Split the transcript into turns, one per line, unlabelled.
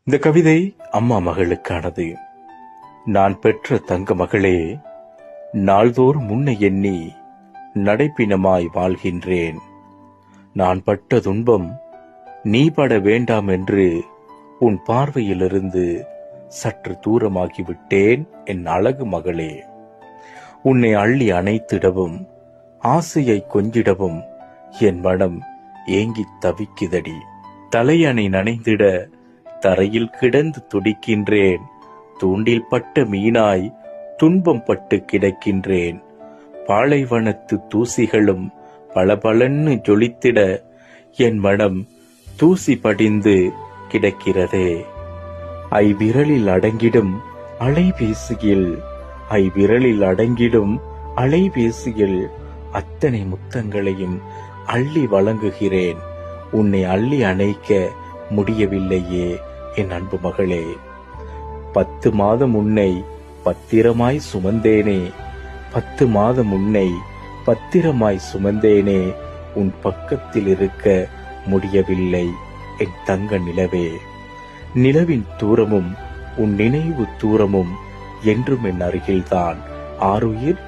இந்த கவிதை அம்மா மகளுக்கானது. நான் பெற்ற தங்க மகளே, நாள்தோறும் முன்னை எண்ணி நடைப்பிணமாய் வாழ்கின்றேன். நான் பட்ட துன்பம் நீ பட வேண்டாம் என்று உன் பார்வையிலிருந்து சற்று தூரமாகிவிட்டேன். என் அழகு மகளே, உன்னை அள்ளி அணைத்திடவும் ஆசையை கொஞ்சிடவும் என் மனம் ஏங்கித் தவிக்குதடி. தலையணை நனைந்திட தரையில் கிடந்து துடிக்கின்றேன். தூண்டில் பட்ட மீனாய் துன்பம் பட்டு கிடக்கின்றேன். பாலைவனத்து தூசிகளும் பளபளன்னு ஜொலித்திட என் மனம் தூசி படிந்து கிடக்கிறதே. ஐவிரலில் அடங்கிடும் அலைபேசியில் ஐவிரலில் அடங்கிடும் அலைபேசியில் அத்தனை முத்தங்களையும் அள்ளி வழங்குகிறேன். உன்னை அள்ளி அணைக்க முடியவில்லையே என் அன்பு மகளே. 10 மாதம் உன்னை பத்திரமாய் சுமந்தேனே, 10 மாதம் உன்னை பத்திரமாய் சுமந்தேனே. உன் பக்கத்தில் இருக்க முடியவில்லை என் தங்க நிலவே. நிலவின் தூரமும் உன் நினைவு தூரமும் என்றும் என் அருகில்தான். ஆருயிர்